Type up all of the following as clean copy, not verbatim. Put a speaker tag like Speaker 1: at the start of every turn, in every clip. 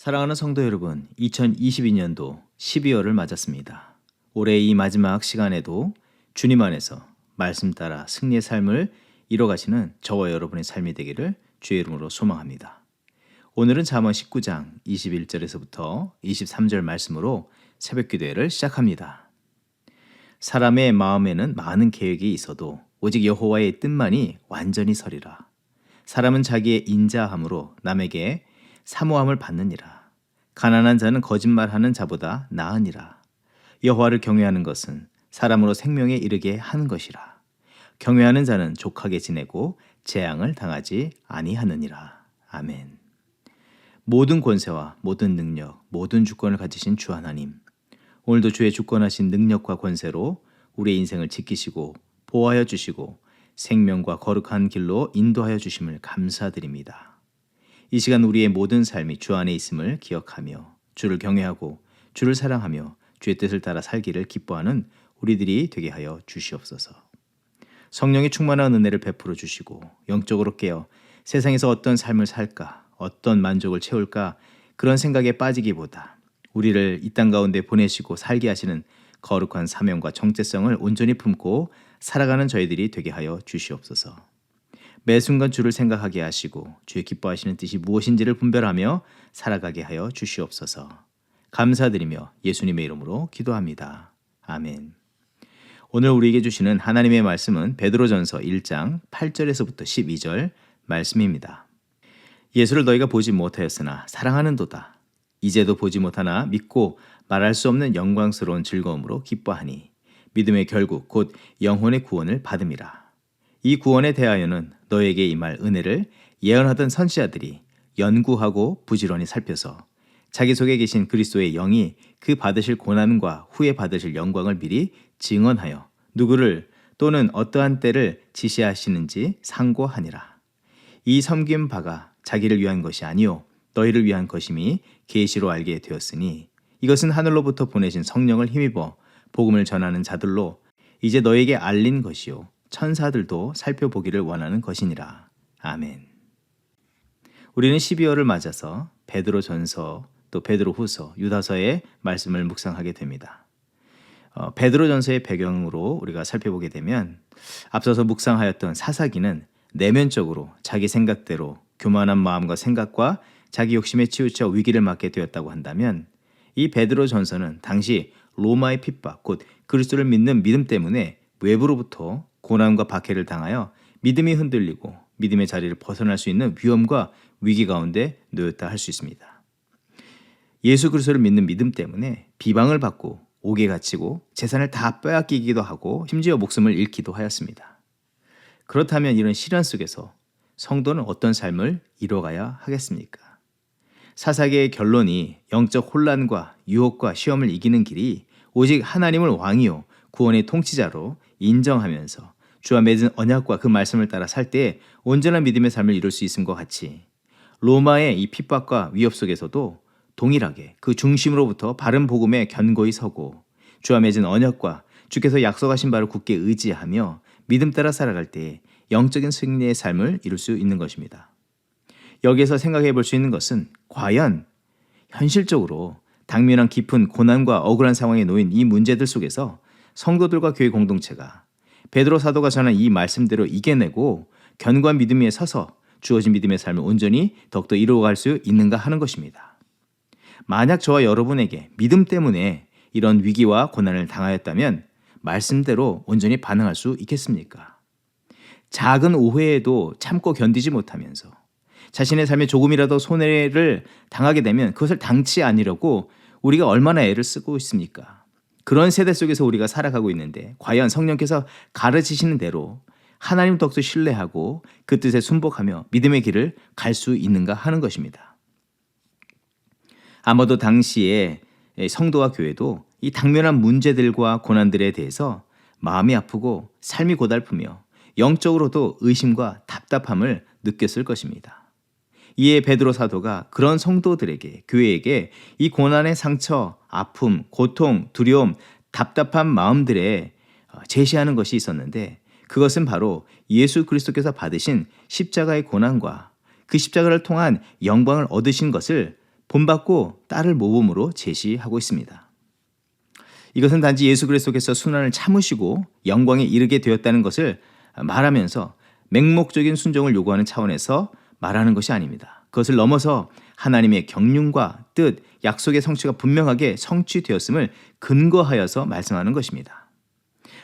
Speaker 1: 사랑하는 성도 여러분, 2022년도 12월을 맞았습니다. 올해 이 마지막 시간에도 주님 안에서 말씀 따라 승리의 삶을 이뤄가시는 저와 여러분의 삶이 되기를 주의 이름으로 소망합니다. 오늘은 잠언 19장 21절에서부터 23절 말씀으로 새벽 기도회를 시작합니다. 사람의 마음에는 많은 계획이 있어도 오직 여호와의 뜻만이 완전히 서리라. 사람은 자기의 인자함으로 남에게 사모함을 받느니라. 가난한 자는 거짓말하는 자보다 나으니라. 여호와를 경외하는 것은 사람으로 생명에 이르게 하는 것이라. 경외하는 자는 족하게 지내고 재앙을 당하지 아니하느니라. 아멘. 모든 권세와 모든 능력, 모든 주권을 가지신 주 하나님, 오늘도 주의 주권하신 능력과 권세로 우리의 인생을 지키시고 보호하여 주시고 생명과 거룩한 길로 인도하여 주심을 감사드립니다. 이 시간 우리의 모든 삶이 주 안에 있음을 기억하며 주를 경외하고 주를 사랑하며 주의 뜻을 따라 살기를 기뻐하는 우리들이 되게 하여 주시옵소서. 성령의 충만한 은혜를 베풀어 주시고 영적으로 깨어 세상에서 어떤 삶을 살까, 어떤 만족을 채울까 그런 생각에 빠지기보다 우리를 이 땅 가운데 보내시고 살게 하시는 거룩한 사명과 정체성을 온전히 품고 살아가는 저희들이 되게 하여 주시옵소서. 매 순간 주를 생각하게 하시고 주의 기뻐하시는 뜻이 무엇인지를 분별하며 살아가게 하여 주시옵소서. 감사드리며 예수님의 이름으로 기도합니다. 아멘. 오늘 우리에게 주시는 하나님의 말씀은 베드로전서 1장 8절에서부터 12절 말씀입니다. 예수를 너희가 보지 못하였으나 사랑하는도다. 이제도 보지 못하나 믿고 말할 수 없는 영광스러운 즐거움으로 기뻐하니 믿음의 결국 곧 영혼의 구원을 받음이라. 이 구원에 대하여는 너에게 임할 은혜를 예언하던 선지자들이 연구하고 부지런히 살펴서 자기 속에 계신 그리스도의 영이 그 받으실 고난과 후에 받으실 영광을 미리 증언하여 누구를 또는 어떠한 때를 지시하시는지 상고하니라. 이 섬긴 바가 자기를 위한 것이 아니요 너희를 위한 것임이 계시로 알게 되었으니 이것은 하늘로부터 보내신 성령을 힘입어 복음을 전하는 자들로 이제 너에게 알린 것이요 천사들도 살펴보기를 원하는 것이니라. 아멘. 우리는 12월을 맞아서 베드로전서 또 베드로후서, 유다서의 말씀을 묵상하게 됩니다. 베드로전서의 배경으로 우리가 살펴보게 되면 앞서서 묵상하였던 사사기는 내면적으로 자기 생각대로 교만한 마음과 생각과 자기 욕심에 치우쳐 위기를 맞게 되었다고 한다면 이 베드로전서는 당시 로마의 핍박, 곧 그리스도를 믿는 믿음 때문에 외부로부터 고난과 박해를 당하여 믿음이 흔들리고 믿음의 자리를 벗어날 수 있는 위험과 위기 가운데 놓였다 할 수 있습니다. 예수 그리스도를 믿는 믿음 때문에 비방을 받고 옥에 갇히고 재산을 다 빼앗기기도 하고 심지어 목숨을 잃기도 하였습니다. 그렇다면 이런 시련 속에서 성도는 어떤 삶을 이뤄가야 하겠습니까? 사사기의 결론이 영적 혼란과 유혹과 시험을 이기는 길이 오직 하나님을 왕이요 구원의 통치자로 인정하면서 주와 맺은 언약과 그 말씀을 따라 살 때 온전한 믿음의 삶을 이룰 수 있음과 같이 로마의 이 핍박과 위협 속에서도 동일하게 그 중심으로부터 바른 복음에 견고히 서고 주와 맺은 언약과 주께서 약속하신 바를 굳게 의지하며 믿음 따라 살아갈 때 영적인 승리의 삶을 이룰 수 있는 것입니다. 여기에서 생각해 볼 수 있는 것은 과연 현실적으로 당면한 깊은 고난과 억울한 상황에 놓인 이 문제들 속에서 성도들과 교회 공동체가 베드로 사도가 전한 이 말씀대로 이겨내고 견고한 믿음 위에 서서 주어진 믿음의 삶을 온전히 더욱더 이루어갈 수 있는가 하는 것입니다. 만약 저와 여러분에게 믿음 때문에 이런 위기와 고난을 당하였다면 말씀대로 온전히 반응할 수 있겠습니까? 작은 오해에도 참고 견디지 못하면서 자신의 삶에 조금이라도 손해를 당하게 되면 그것을 당치 않으려고 우리가 얼마나 애를 쓰고 있습니까? 그런 세대 속에서 우리가 살아가고 있는데 과연 성령께서 가르치시는 대로 하나님 덕도 신뢰하고 그 뜻에 순복하며 믿음의 길을 갈 수 있는가 하는 것입니다. 아마도 당시에 성도와 교회도 이 당면한 문제들과 고난들에 대해서 마음이 아프고 삶이 고달프며 영적으로도 의심과 답답함을 느꼈을 것입니다. 이에 베드로 사도가 그런 성도들에게, 교회에게 이 고난의 상처, 아픔, 고통, 두려움, 답답한 마음들에 제시하는 것이 있었는데 그것은 바로 예수 그리스도께서 받으신 십자가의 고난과 그 십자가를 통한 영광을 얻으신 것을 본받고 따를 모범으로 제시하고 있습니다. 이것은 단지 예수 그리스도께서 순환을 참으시고 영광에 이르게 되었다는 것을 말하면서 맹목적인 순종을 요구하는 차원에서 말하는 것이 아닙니다. 그것을 넘어서 하나님의 경륜과 뜻, 약속의 성취가 분명하게 성취되었음을 근거하여서 말씀하는 것입니다.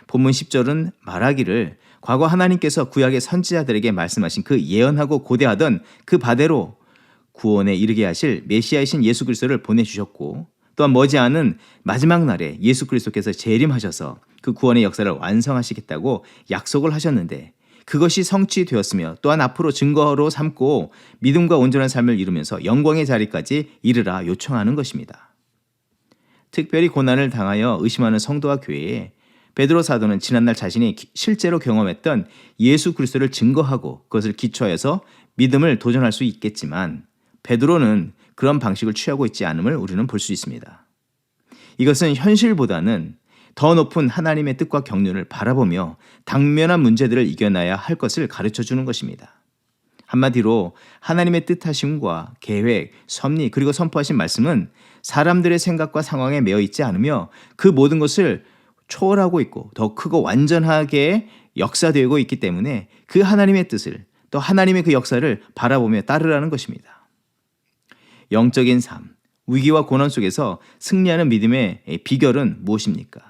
Speaker 1: 본문 10절은 말하기를 과거 하나님께서 구약의 선지자들에게 말씀하신 그 예언하고 고대하던 그 바대로 구원에 이르게 하실 메시아이신 예수 그리스도를 보내주셨고 또한 머지않은 마지막 날에 예수 그리스도께서 재림하셔서 그 구원의 역사를 완성하시겠다고 약속을 하셨는데 그것이 성취되었으며 또한 앞으로 증거로 삼고 믿음과 온전한 삶을 이루면서 영광의 자리까지 이르라 요청하는 것입니다. 특별히 고난을 당하여 의심하는 성도와 교회에 베드로 사도는 지난날 자신이 실제로 경험했던 예수 그리스도를 증거하고 그것을 기초하여서 믿음을 도전할 수 있겠지만 베드로는 그런 방식을 취하고 있지 않음을 우리는 볼 수 있습니다. 이것은 현실보다는 더 높은 하나님의 뜻과 경륜을 바라보며 당면한 문제들을 이겨나야 할 것을 가르쳐 주는 것입니다. 한마디로 하나님의 뜻하심과 계획, 섭리 그리고 선포하신 말씀은 사람들의 생각과 상황에 매여 있지 않으며 그 모든 것을 초월하고 있고 더 크고 완전하게 역사되고 있기 때문에 그 하나님의 뜻을 또 하나님의 그 역사를 바라보며 따르라는 것입니다. 영적인 삶, 위기와 고난 속에서 승리하는 믿음의 비결은 무엇입니까?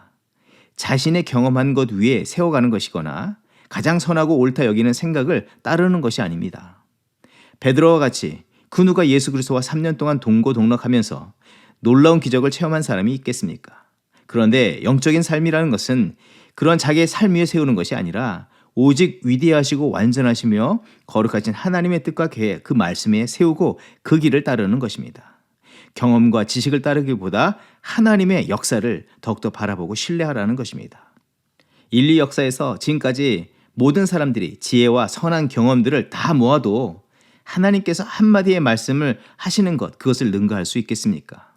Speaker 1: 자신의 경험한 것 위에 세워가는 것이거나 가장 선하고 옳다 여기는 생각을 따르는 것이 아닙니다. 베드로와 같이 그 누가 예수 그리스도와 3년 동안 동고동락하면서 놀라운 기적을 체험한 사람이 있겠습니까? 그런데 영적인 삶이라는 것은 그런 자기의 삶 위에 세우는 것이 아니라 오직 위대하시고 완전하시며 거룩하신 하나님의 뜻과 계획 그 말씀에 세우고 그 길을 따르는 것입니다. 경험과 지식을 따르기보다 하나님의 역사를 더욱더 바라보고 신뢰하라는 것입니다. 인류 역사에서 지금까지 모든 사람들이 지혜와 선한 경험들을 다 모아도 하나님께서 한마디의 말씀을 하시는 것 그것을 능가할 수 있겠습니까?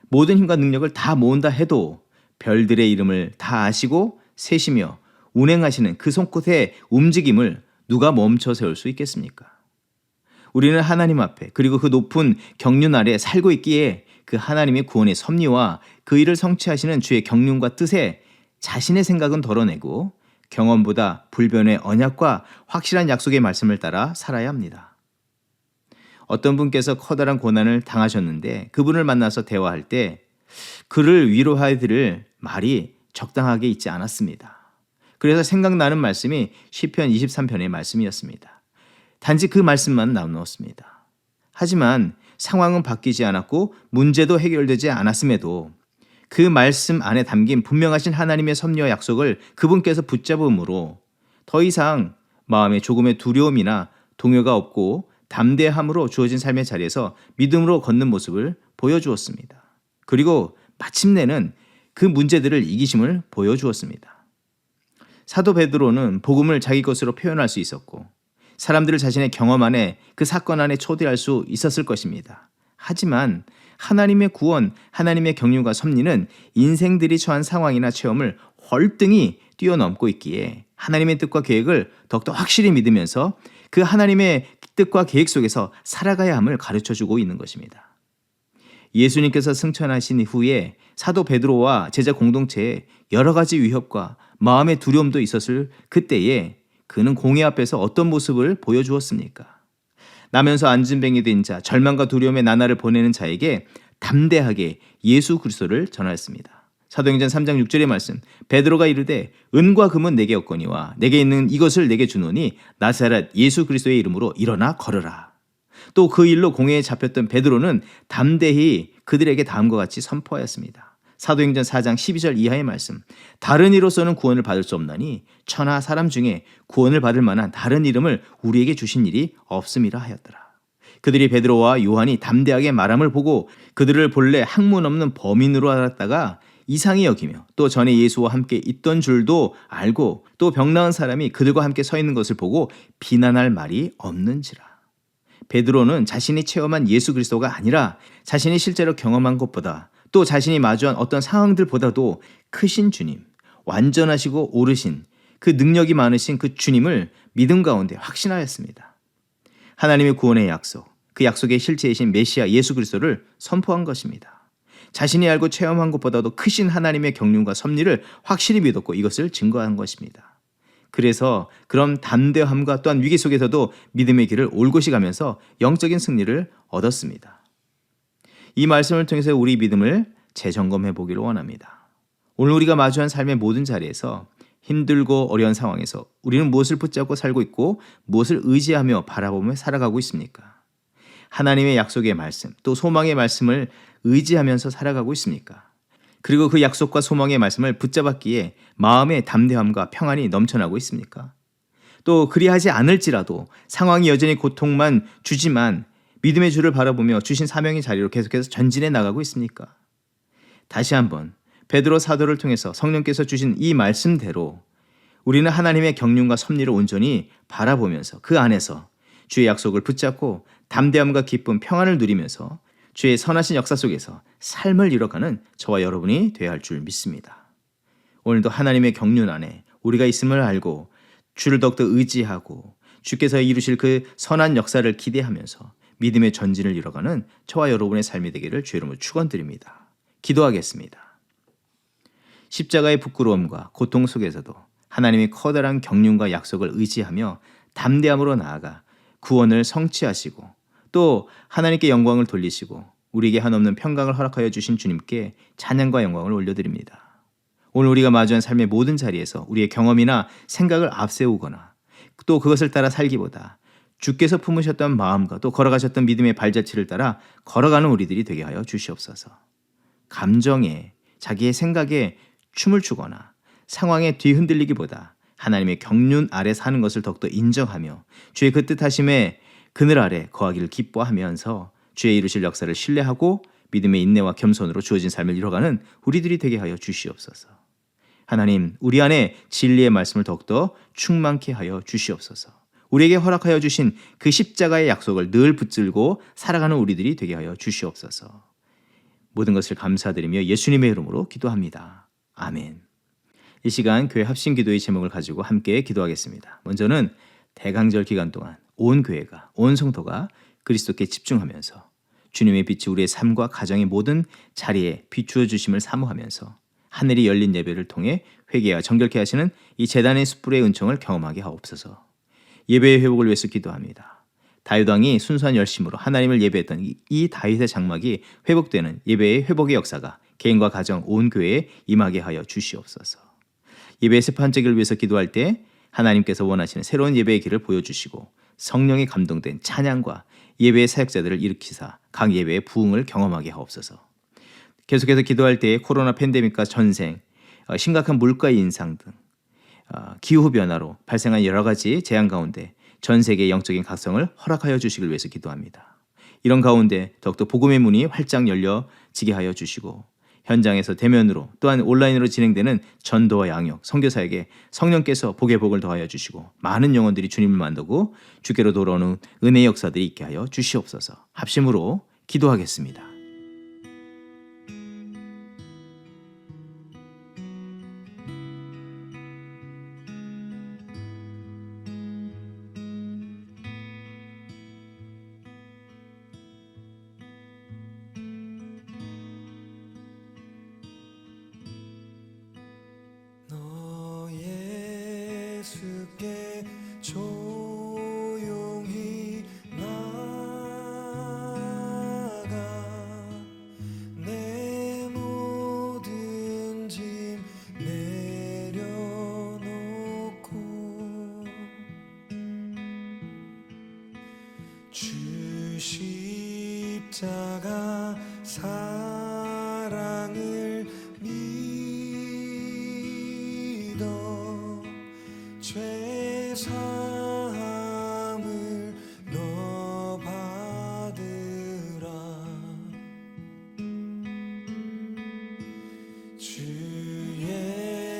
Speaker 1: 모든 힘과 능력을 다 모은다 해도 별들의 이름을 다 아시고 세시며 운행하시는 그 손끝의 움직임을 누가 멈춰 세울 수 있겠습니까? 우리는 하나님 앞에 그리고 그 높은 경륜 아래 살고 있기에 그 하나님의 구원의 섭리와 그 일을 성취하시는 주의 경륜과 뜻에 자신의 생각은 덜어내고 경험보다 불변의 언약과 확실한 약속의 말씀을 따라 살아야 합니다. 어떤 분께서 커다란 고난을 당하셨는데 그분을 만나서 대화할 때 그를 위로하여 드릴 말이 적당하게 있지 않았습니다. 그래서 생각나는 말씀이 시편 23편의 말씀이었습니다. 단지 그 말씀만 나누었습니다. 하지만 상황은 바뀌지 않았고 문제도 해결되지 않았음에도 그 말씀 안에 담긴 분명하신 하나님의 섭리와 약속을 그분께서 붙잡음으로 더 이상 마음에 조금의 두려움이나 동요가 없고 담대함으로 주어진 삶의 자리에서 믿음으로 걷는 모습을 보여주었습니다. 그리고 마침내는 그 문제들을 이기심을 보여주었습니다. 사도 베드로는 복음을 자기 것으로 표현할 수 있었고 사람들을 자신의 경험 안에 그 사건 안에 초대할 수 있었을 것입니다. 하지만 하나님의 구원, 하나님의 경륜과 섭리는 인생들이 처한 상황이나 체험을 월등히 뛰어넘고 있기에 하나님의 뜻과 계획을 더욱더 확실히 믿으면서 그 하나님의 뜻과 계획 속에서 살아가야 함을 가르쳐주고 있는 것입니다. 예수님께서 승천하신 후에 사도 베드로와 제자 공동체에 여러 가지 위협과 마음의 두려움도 있었을 그때에 그는 공회 앞에서 어떤 모습을 보여주었습니까? 나면서 안진뱅이 된 자, 절망과 두려움의 나날을 보내는 자에게 담대하게 예수 그리스도를 전하였습니다. 사도행전 3장 6절의 말씀, 베드로가 이르되 은과 금은 내게 없거니와 내게 있는 이것을 내게 주노니 나사렛 예수 그리스도의 이름으로 일어나 걸으라. 또 그 일로 공회에 잡혔던 베드로는 담대히 그들에게 다음과 같이 선포하였습니다. 사도행전 4장 12절 이하의 말씀, 다른 이로서는 구원을 받을 수 없나니 천하 사람 중에 구원을 받을 만한 다른 이름을 우리에게 주신 일이 없음이라 하였더라. 그들이 베드로와 요한이 담대하게 말함을 보고 그들을 본래 학문 없는 범인으로 알았다가 이상히 여기며 또 전에 예수와 함께 있던 줄도 알고 또 병 나은 사람이 그들과 함께 서 있는 것을 보고 비난할 말이 없는지라. 베드로는 자신이 체험한 예수 그리스도가 아니라 자신이 실제로 경험한 것보다 또 자신이 마주한 어떤 상황들보다도 크신 주님, 완전하시고 오르신 그 능력이 많으신 그 주님을 믿음 가운데 확신하였습니다. 하나님의 구원의 약속, 그 약속의 실체이신 메시아 예수 그리스도를 선포한 것입니다. 자신이 알고 체험한 것보다도 크신 하나님의 경륜과 섭리를 확실히 믿었고 이것을 증거한 것입니다. 그래서 그런 담대함과 또한 위기 속에서도 믿음의 길을 올곧이 가면서 영적인 승리를 얻었습니다. 이 말씀을 통해서 우리 믿음을 재점검해 보기를 원합니다. 오늘 우리가 마주한 삶의 모든 자리에서 힘들고 어려운 상황에서 우리는 무엇을 붙잡고 살고 있고 무엇을 의지하며 바라보며 살아가고 있습니까? 하나님의 약속의 말씀, 또 소망의 말씀을 의지하면서 살아가고 있습니까? 그리고 그 약속과 소망의 말씀을 붙잡았기에 마음의 담대함과 평안이 넘쳐나고 있습니까? 또 그리하지 않을지라도 상황이 여전히 고통만 주지만 믿음의 주를 바라보며 주신 사명의 자리로 계속해서 전진해 나가고 있습니까? 다시 한번 베드로 사도를 통해서 성령께서 주신 이 말씀대로 우리는 하나님의 경륜과 섭리를 온전히 바라보면서 그 안에서 주의 약속을 붙잡고 담대함과 기쁨, 평안을 누리면서 주의 선하신 역사 속에서 삶을 이뤄가는 저와 여러분이 되어야 할 줄 믿습니다. 오늘도 하나님의 경륜 안에 우리가 있음을 알고 주를 더욱더 의지하고 주께서 이루실 그 선한 역사를 기대하면서 믿음의 전진을 이뤄가는 저와 여러분의 삶이 되기를 주의 이름으로 축원드립니다. 기도하겠습니다. 십자가의 부끄러움과 고통 속에서도 하나님의 커다란 경륜과 약속을 의지하며 담대함으로 나아가 구원을 성취하시고 또 하나님께 영광을 돌리시고 우리에게 한없는 평강을 허락하여 주신 주님께 찬양과 영광을 올려드립니다. 오늘 우리가 마주한 삶의 모든 자리에서 우리의 경험이나 생각을 앞세우거나 또 그것을 따라 살기보다 주께서 품으셨던 마음과 또 걸어가셨던 믿음의 발자취를 따라 걸어가는 우리들이 되게 하여 주시옵소서. 감정에 자기의 생각에 춤을 추거나 상황에 뒤흔들리기보다 하나님의 경륜 아래 사는 것을 더욱더 인정하며 주의 그 뜻하심에 그늘 아래 거하기를 기뻐하면서 주의 이루실 역사를 신뢰하고 믿음의 인내와 겸손으로 주어진 삶을 이뤄가는 우리들이 되게 하여 주시옵소서. 하나님, 우리 안에 진리의 말씀을 더욱더 충만케 하여 주시옵소서. 우리에게 허락하여 주신 그 십자가의 약속을 늘 붙들고 살아가는 우리들이 되게 하여 주시옵소서. 모든 것을 감사드리며 예수님의 이름으로 기도합니다. 아멘. 이 시간 교회 합심 기도의 제목을 가지고 함께 기도하겠습니다. 먼저는 대강절 기간 동안 온 교회가, 온 성도가 그리스도께 집중하면서 주님의 빛이 우리의 삶과 가정의 모든 자리에 비추어 주심을 사모하면서 하늘이 열린 예배를 통해 회개와 정결케 하시는 이 제단의 숯불의 은총을 경험하게 하옵소서. 예배의 회복을 위해서 기도합니다. 다윗 왕이 순수한 열심으로 하나님을 예배했던 이 다윗의 장막이 회복되는 예배의 회복의 역사가 개인과 가정, 온 교회에 임하게 하여 주시옵소서. 예배의 세판적을 위해서 기도할 때 하나님께서 원하시는 새로운 예배의 길을 보여주시고 성령에 감동된 찬양과 예배의 사역자들을 일으키사 각 예배의 부흥을 경험하게 하옵소서. 계속해서 기도할 때 코로나 팬데믹과 전생, 심각한 물가 인상 등 기후변화로 발생한 여러 가지 재앙 가운데 전 세계의 영적인 각성을 허락하여 주시길 위해서 기도합니다. 이런 가운데 더욱더 복음의 문이 활짝 열려지게 하여 주시고 현장에서 대면으로 또한 온라인으로 진행되는 전도와 양육, 선교사에게 성령께서 복의 복을 더하여 주시고 많은 영혼들이 주님을 만나고 주께로 돌아오는 은혜의 역사들이 있게 하여 주시옵소서. 합심으로 기도하겠습니다.
Speaker 2: 예수께 조용히 나가 내 모든 짐 내려놓고 주 십자가 사랑을 믿어 죄 사함을 너 받으라. 주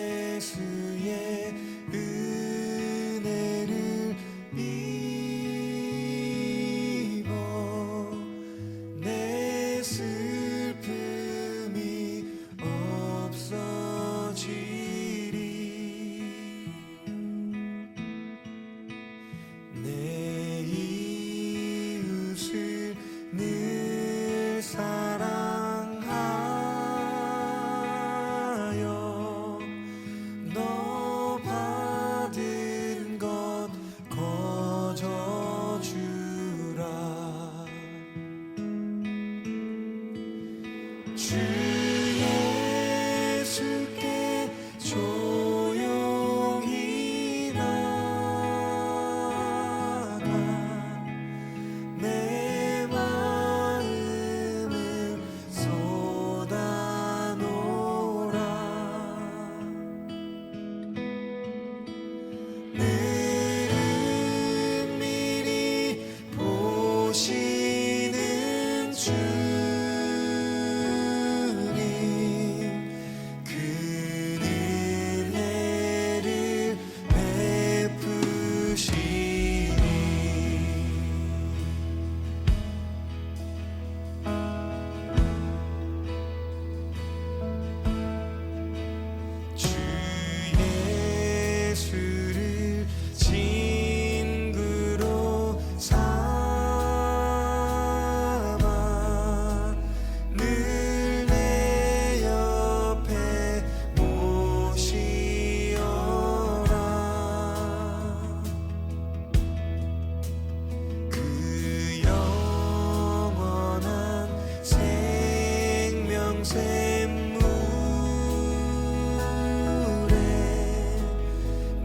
Speaker 2: 예수의 은혜를 입어 내 슬픔이 없어지리. 주 예수께 조용히 나가 내 마음을 쏟아놓으라. 늘은 미리 보시는 주님, 그 은혜를 베푸시니 주 예수를 친구로 삼아 늘 내 옆에 모시어라. 그 영원한 생명샘물에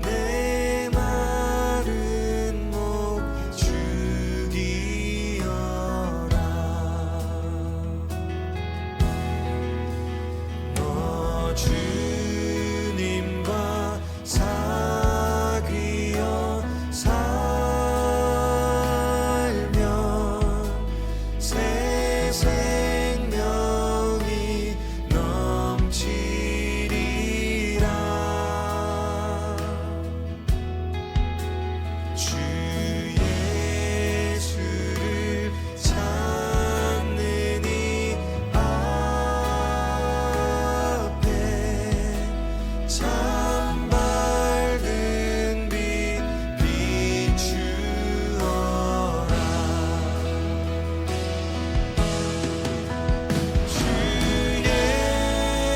Speaker 2: 내 마른 목 죽이어라. 너 주님과 사귀어 살면 새 생명이 넘치리라. 주 예수를 찾는 이 앞에 참 밝은 빛 비추어라. 주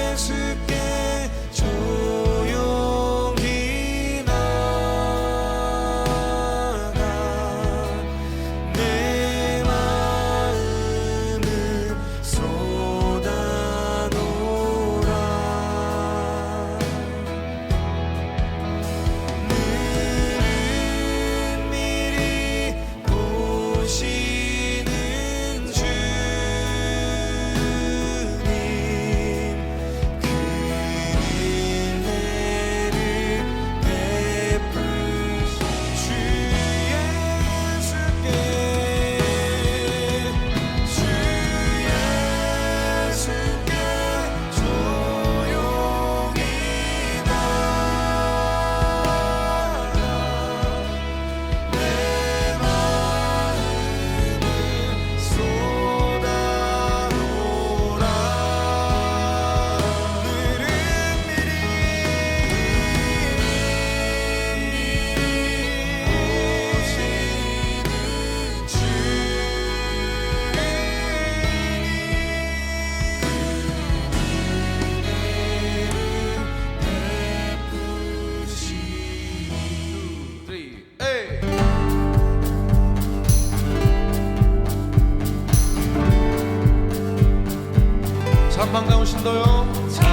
Speaker 2: 예수께 조용히 나가 내 마음을 쏟아놓으라. 늘은 미리 보시는 주님, 그 은혜를 베푸시 주 예수께 조용히 나가 내 마음을 쏟아놓으라. 늘은 미리 보시는
Speaker 3: 참 반가운 신도요.
Speaker 2: 참